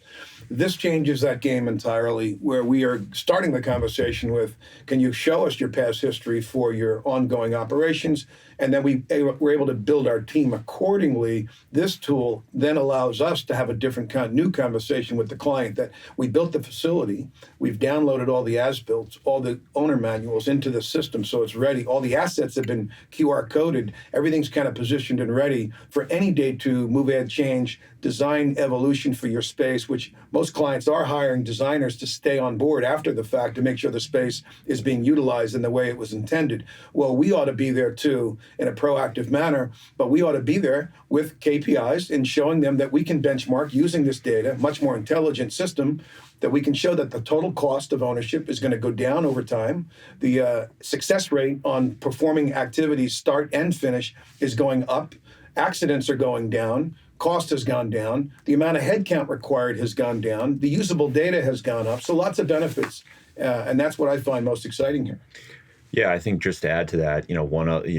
This changes that game entirely, where we are starting the conversation with, can you show us your past history for your ongoing operations? And then we're able to build our team accordingly. This tool then allows us to have a different new conversation with the client that we built the facility, we've downloaded all the as-built, all the owner manuals into the system so it's ready. All the assets have been QR coded. Everything's kind of positioned and ready for any day to move, add, change, design evolution for your space, which most clients are hiring designers to stay on board after the fact to make sure the space is being utilized in the way it was intended. Well, we ought to be there too in a proactive manner, but we ought to be there with KPIs and showing them that we can benchmark using this data, much more intelligent system, that we can show that the total cost of ownership is going to go down over time. The success rate on performing activities start and finish is going up. Accidents are going down. Cost has gone down. The amount of headcount required has gone down. The usable data has gone up. So lots of benefits. And that's what I find most exciting here. Yeah, I think just to add to that,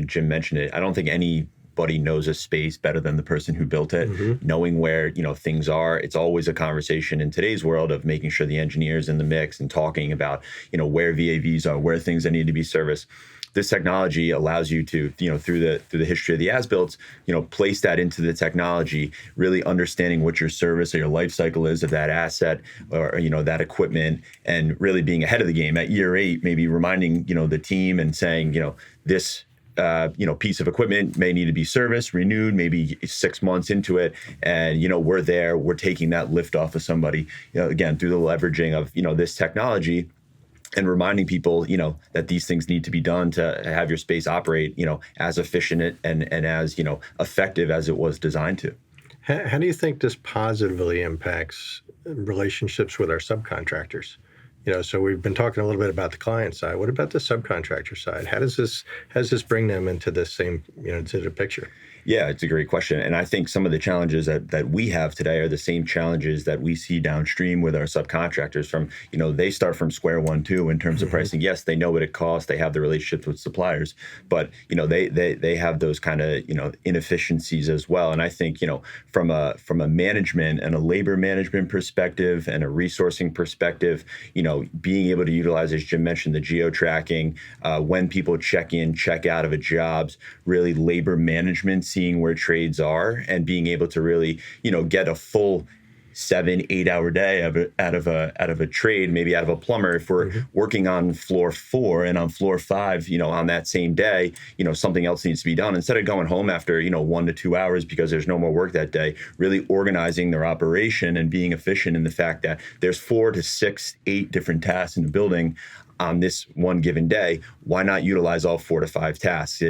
Jim mentioned it. I don't think anybody knows a space better than the person who built it. Mm-hmm. Knowing where, things are. It's always a conversation in today's world of making sure the engineer's in the mix and talking about, where VAVs are, where things that need to be serviced. This technology allows you to, through the history of the as-builts, place that into the technology, really understanding what your service or your life cycle is of that asset or, that equipment, and really being ahead of the game at year 8, maybe reminding, the team and saying, this piece of equipment may need to be serviced, renewed, maybe 6 months into it. And, we're there, we're taking that lift off of somebody, again, through the leveraging of, this technology, and reminding people, that these things need to be done to have your space operate, as efficient and as, effective as it was designed to. How do you think this positively impacts relationships with our subcontractors? So we've been talking a little bit about the client side. What about the subcontractor side? How does this bring them into this same, to the picture? Yeah, it's a great question. And I think some of the challenges that we have today are the same challenges that we see downstream with our subcontractors from, they start from square one too in terms of pricing. Yes, they know what it costs. They have the relationships with suppliers, but, they have those kind of, inefficiencies as well. And I think, from a management and a labor management perspective and a resourcing perspective, being able to utilize, as Jim mentioned, the geo-tracking, when people check in, check out of a jobs, really labor management, seeing where trades are and being able to really, get a full 7-8 hour day out of a trade, maybe out of a plumber. If we're working on floor 4 and on floor 5, on that same day, something else needs to be done. Instead of going home after, 1 to 2 hours because there's no more work that day, really organizing their operation and being efficient in the fact that there's 4 to 6, 8 different tasks in the building on this one given day. Why not utilize all 4 to 5 tasks?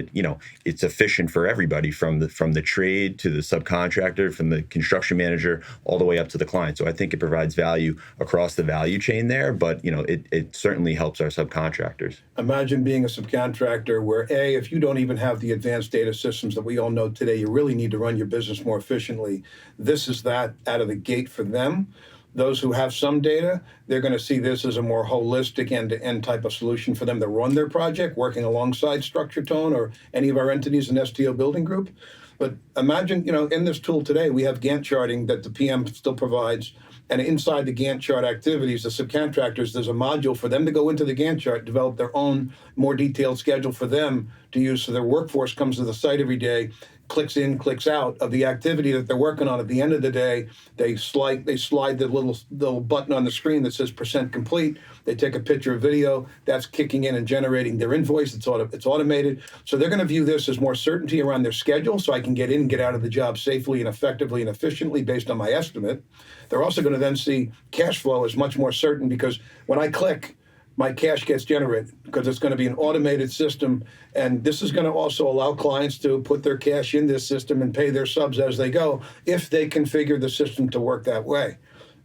It's efficient for everybody from the trade to the subcontractor, from the construction manager, all the way up to the client. So I think it provides value across the value chain there, but it certainly helps our subcontractors. Imagine being a subcontractor where if you don't even have the advanced data systems that we all know today, you really need to run your business more efficiently. This is that out of the gate for them. Those who have some data, they're going to see this as a more holistic end-to-end type of solution for them to run their project, working alongside StructureTone or any of our entities in STO Building Group. But imagine, in this tool today, we have Gantt charting that the PM still provides. And inside the Gantt chart activities, the subcontractors, there's a module for them to go into the Gantt chart, develop their own more detailed schedule for them to use. So their workforce comes to the site every day, clicks in, clicks out of the activity that they're working on. At the end of the day, they slide the little button on the screen that says % complete. They take a picture or video that's kicking in and generating their invoice. It's automated. So they're going to view this as more certainty around their schedule, so I can get in and get out of the job safely and effectively and efficiently based on my estimate. They're also going to then see cash flow as much more certain, because when I click, my cash gets generated because it's going to be an automated system. And this is going to also allow clients to put their cash in this system and pay their subs as they go if they configure the system to work that way.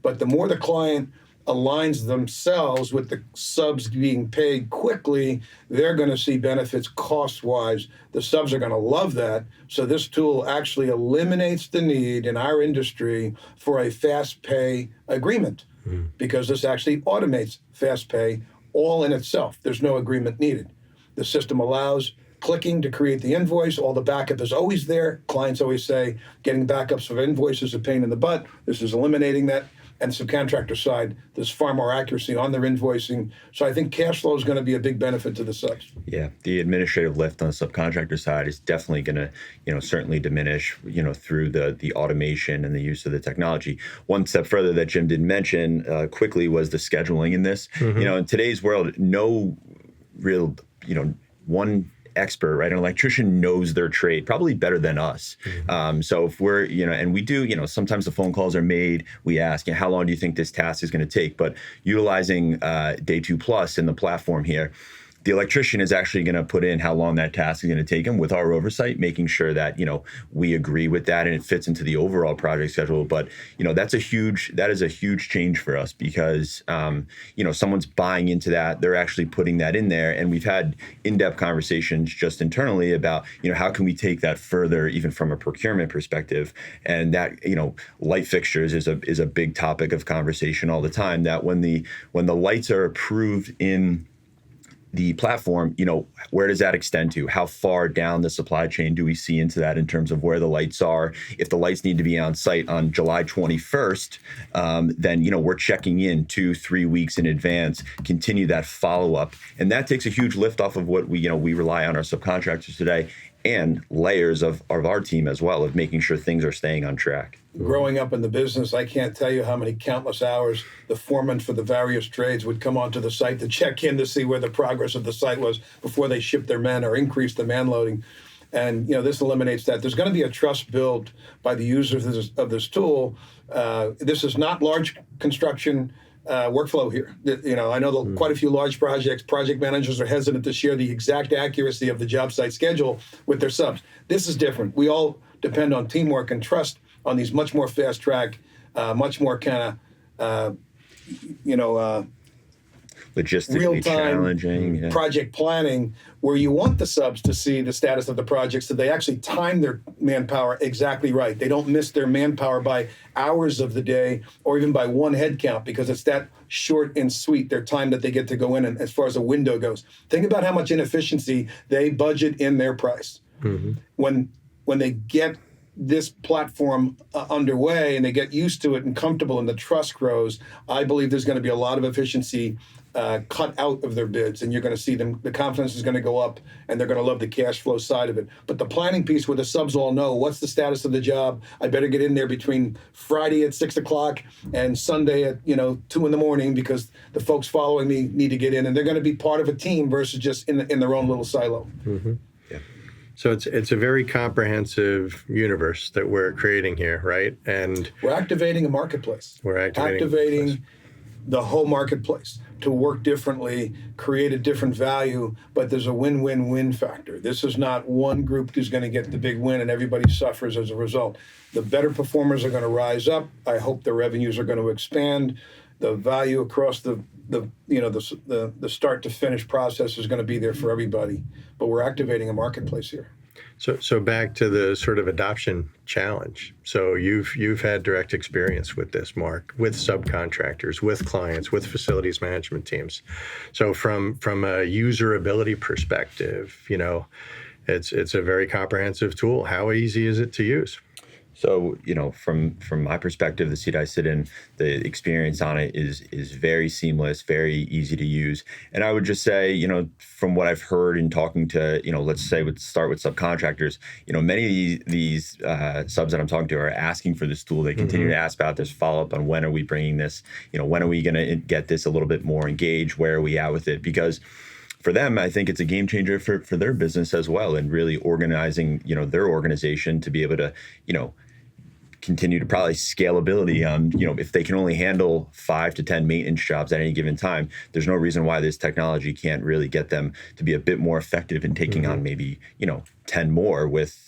But the more the client aligns themselves with the subs being paid quickly, they're going to see benefits cost-wise. The subs are going to love that. So this tool actually eliminates the need in our industry for a fast pay agreement, because this actually automates fast pay all in itself. There's no agreement needed. The system allows clicking to create the invoice. All the backup is always there. Clients always say getting backups of invoices is a pain in the butt. This is eliminating that. And subcontractor side, there's far more accuracy on their invoicing. So I think cash flow is going to be a big benefit to the subs. Yeah, the administrative lift on the subcontractor side is definitely going to, certainly diminish, through the automation and the use of the technology. One step further that Jim didn't mention quickly was the scheduling in this. In today's world, no real, one expert, right? An electrician knows their trade probably better than us. So if we're, and we do, sometimes the phone calls are made, we ask, how long do you think this task is going to take? But utilizing Day 2 Plus in the platform here, the electrician is actually going to put in how long that task is going to take him with our oversight, making sure that, we agree with that and it fits into the overall project schedule. But, that is a huge change for us because, someone's buying into that. They're actually putting that in there. And we've had in-depth conversations just internally about, how can we take that further, even from a procurement perspective? And that, light fixtures is a big topic of conversation all the time, that when the lights are approved in the platform, where does that extend to? How far down the supply chain do we see into that in terms of where the lights are? If the lights need to be on site on July 21st, then, we're checking in 2-3 weeks in advance, continue that follow-up. And that takes a huge lift off of what we rely on our subcontractors today. and layers of our team as well, of making sure things are staying on track. Growing up in the business, I can't tell you how many countless hours the foremen for the various trades would come onto the site to check in to see where the progress of the site was before they shipped their men or increased the man loading. And this eliminates that. There's going to be a trust built by the users of this tool. This is not large construction workflow here. I know quite a few large project managers are hesitant to share the exact accuracy of the job site schedule with their subs. This is different. We all depend on teamwork and trust on these much more fast track, much more kind of, logistically real-time challenging project planning, where you want the subs to see the status of the project so they actually time their manpower exactly right. They don't miss their manpower by hours of the day or even by one head count, because it's that short and sweet, their time that they get to go in and as far as a window goes. Think about how much inefficiency they budget in their price. Mm-hmm. When they get this platform underway and they get used to it and comfortable and the trust grows, I believe there's going to be a lot of efficiency cut out of their bids, and you're going to see them, the confidence is going to go up, and they're going to love the cash flow side of it. But the planning piece where the subs all know what's the status of the job, I better get in there between Friday at 6 o'clock and Sunday at 2 in the morning, because the folks following me need to get in, and they're going to be part of a team versus just in their own little silo. Mm-hmm. Yeah. So it's a very comprehensive universe that we're creating here, right? And we're activating a marketplace. We're activating the whole marketplace to work differently, create a different value, but there's a win-win-win factor. This is not one group who's going to get the big win and everybody suffers as a result. The better performers are going to rise up. I hope the revenues are going to expand. The value across the start to finish process is going to be there for everybody. But we're activating a marketplace here. So back to the sort of adoption challenge. So you've had direct experience with this, Marc, with subcontractors, with clients, with facilities management teams. So from a usability perspective, it's a very comprehensive tool. How easy is it to use? So, from my perspective, the seat I sit in, the experience on it is very seamless, very easy to use. And I would just say, from what I've heard in talking to, let's start with subcontractors, many of these subs that I'm talking to are asking for this tool. They continue to ask about this, follow up on when are we bringing this, when are we going to get this a little bit more engaged? Where are we at with it? Because for them, I think it's a game changer for their business as well, and really organizing, their organization to be able to, continue to probably scalability on, if they can only handle 5 to 10 maintenance jobs at any given time, there's no reason why this technology can't really get them to be a bit more effective in taking on maybe, 10 more with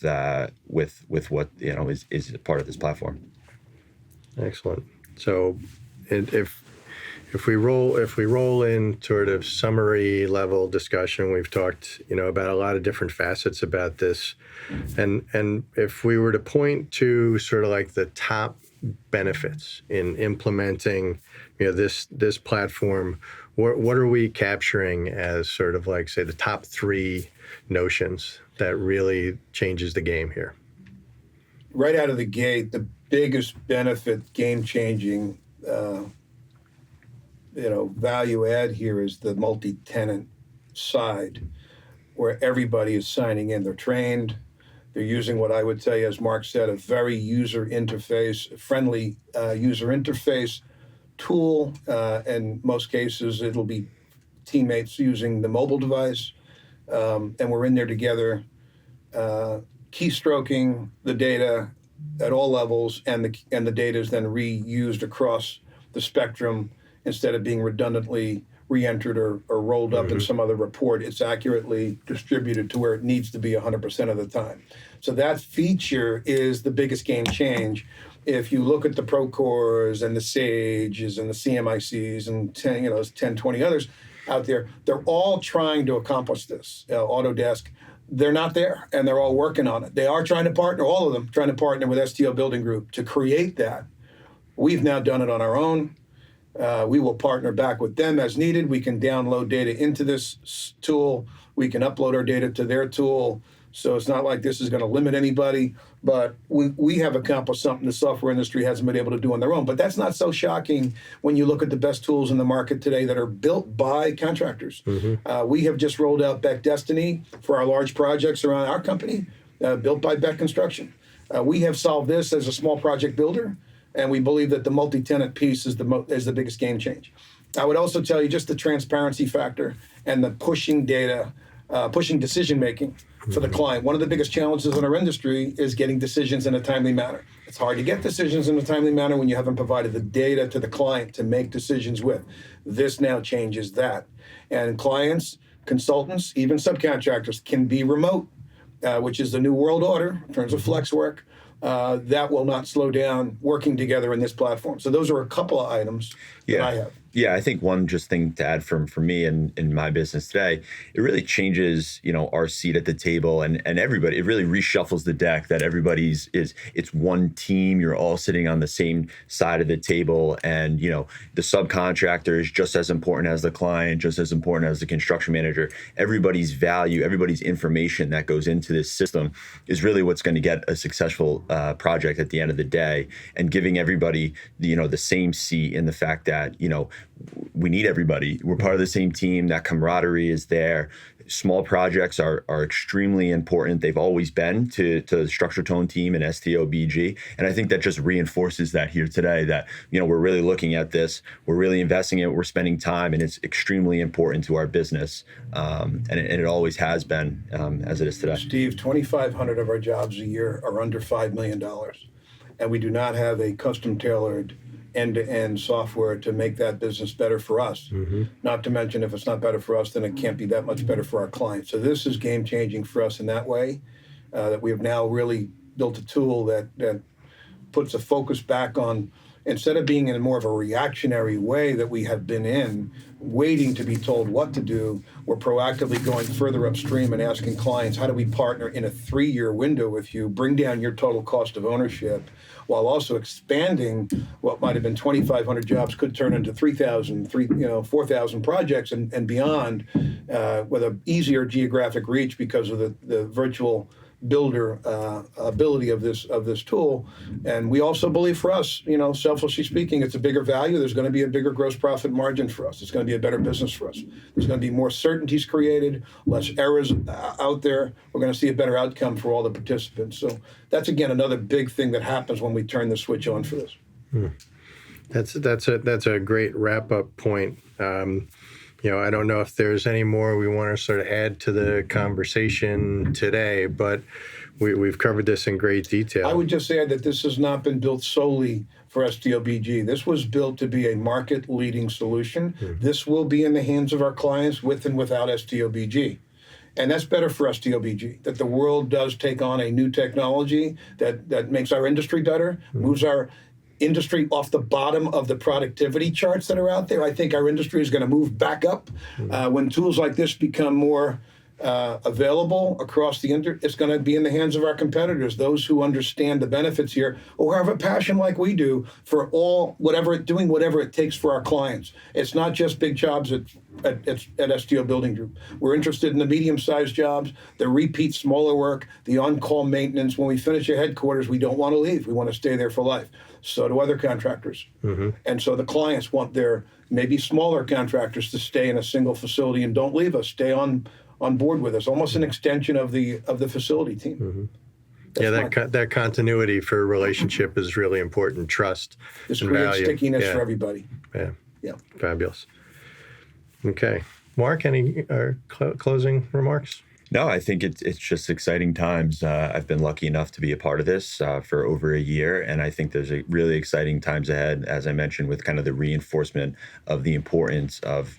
what, is part of this platform. Excellent. So if we roll in sort of summary level discussion, we've talked, about a lot of different facets about this. And if we were to point to sort of like the top benefits in implementing, this platform, what are we capturing as sort of like, say, the top 3 notions that really changes the game here? Right out of the gate, the biggest benefit, game-changing, value add here is the multi-tenant side, where everybody is signing in. They're trained. They're using what I would say, as Marc said, a very friendly user interface tool. In most cases, it'll be teammates using the mobile device, and we're in there together, keystroking the data at all levels, and the data is then reused across the spectrum. Instead of being redundantly re-entered or rolled up in some other report, it's accurately distributed to where it needs to be 100% of the time. So that feature is the biggest game change. If you look at the Procores and the Sages and the CMICs and 10, 20 others out there, they're all trying to accomplish this. Autodesk, they're not there, and they're all working on it. They are trying to partner, all of them, trying to partner with STO Building Group to create that. We've now done it on our own. We will partner back with them as needed. We can download data into this tool. We can upload our data to their tool. So it's not like this is going to limit anybody, but we have accomplished something the software industry hasn't been able to do on their own. But that's not so shocking when you look at the best tools in the market today that are built by contractors. We have just rolled out Beck Destiny for our large projects around our company, built by Beck Construction. We have solved this as a small project builder, and we believe that the multi-tenant piece is the biggest game change. I would also tell you just the transparency factor and the pushing data, pushing decision making for the client. One of the biggest challenges in our industry is getting decisions in a timely manner. It's hard to get decisions in a timely manner when you haven't provided the data to the client to make decisions with. This now changes that. And clients, consultants, even subcontractors can be remote, which is the new world order in terms of flex work. That will not slow down working together in this platform. So those are a couple of items that I have. Yeah, I think one just thing to add for me in my business today, it really changes, our seat at the table and everybody. It really reshuffles the deck that it's one team. You're all sitting on the same side of the table, and the subcontractor is just as important as the client, just as important as the construction manager. Everybody's value, everybody's information that goes into this system is really what's going to get a successful project at the end of the day, and giving everybody the same seat in the fact that we need everybody. We're part of the same team. That camaraderie is there. Small projects are extremely important. They've always been to the Structure Tone team and STOBG. And I think that just reinforces that here today, that, we're really looking at this. We're really investing in it. We're spending time, and it's extremely important to our business. And it always has been, as it is today. Steve, 2,500 of our jobs a year are under $5 million. And we do not have a custom tailored end-to-end software to make that business better for us. Not to mention, if it's not better for us, then it can't be that much better for our clients. So this is game-changing for us in that way, that we have now really built a tool that puts a focus back on, instead of being in more of a reactionary way that we have been in, waiting to be told what to do, we're proactively going further upstream and asking clients, how do we partner in a 3-year window with you, bring down your total cost of ownership, while also expanding what might have been 2,500 jobs could turn into 3,000, 4,000 projects and beyond, with an easier geographic reach because of the virtual builder ability of this tool. And we also believe for us, selfishly speaking, it's a bigger value. There's going to be a bigger gross profit margin for us. It's going to be a better business for us. There's going to be more certainties created, less errors out there. We're going to see a better outcome for all the participants. So that's, again, another big thing that happens when we turn the switch on for this. That's a great wrap-up point. I don't know if there's any more we want to sort of add to the conversation today, but we've covered this in great detail. I would just add that this has not been built solely for STOBG. This was built to be a market-leading solution. This will be in the hands of our clients with and without STOBG. And that's better for STOBG, that the world does take on a new technology that makes our industry better, moves our industry off the bottom of the productivity charts that are out there. I think our industry is going to move back up when tools like this become more available across the internet. It's going to be in the hands of our competitors, those who understand the benefits here or have a passion like we do for doing whatever it takes for our clients. It's not just big jobs at STO Building Group. We're interested in the medium-sized jobs, the repeat smaller work, the on-call maintenance. When we finish at headquarters, we don't want to leave. We want to stay there for life. So do other contractors. And so the clients want their maybe smaller contractors to stay in a single facility and don't leave us, stay on board with us, almost an extension of the facility team. That continuity for a relationship is really important. Trust. This creates stickiness for everybody. Yeah. Fabulous. Okay. Mark, any closing remarks? No, I think it's just exciting times. I've been lucky enough to be a part of this for over a year, and I think there's really exciting times ahead, as I mentioned, with kind of the reinforcement of the importance of,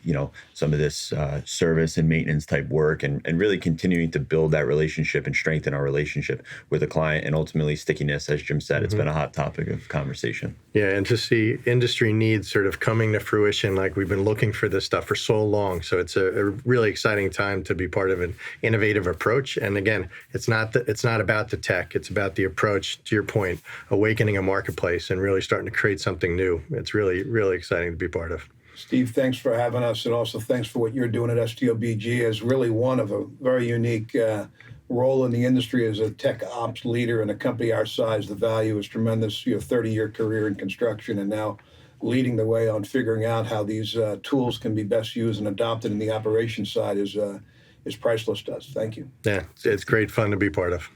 some of this service and maintenance type work, and really continuing to build that relationship and strengthen our relationship with the client, and ultimately stickiness. As Jim said, it's been a hot topic of conversation. Yeah, and to see industry needs sort of coming to fruition, like we've been looking for this stuff for so long. So it's a really exciting time to be part of an innovative approach. And again, it's not about the tech, it's about the approach, to your point, awakening a marketplace and really starting to create something new. It's really, really exciting to be part of. Steve, thanks for having us, and also thanks for what you're doing at STOBG as really one of a very unique role in the industry as a tech ops leader in a company our size. The value is tremendous. 30-year career in construction, and now leading the way on figuring out how these tools can be best used and adopted in the operations side is priceless to us. Thank you. Yeah, it's great fun to be part of.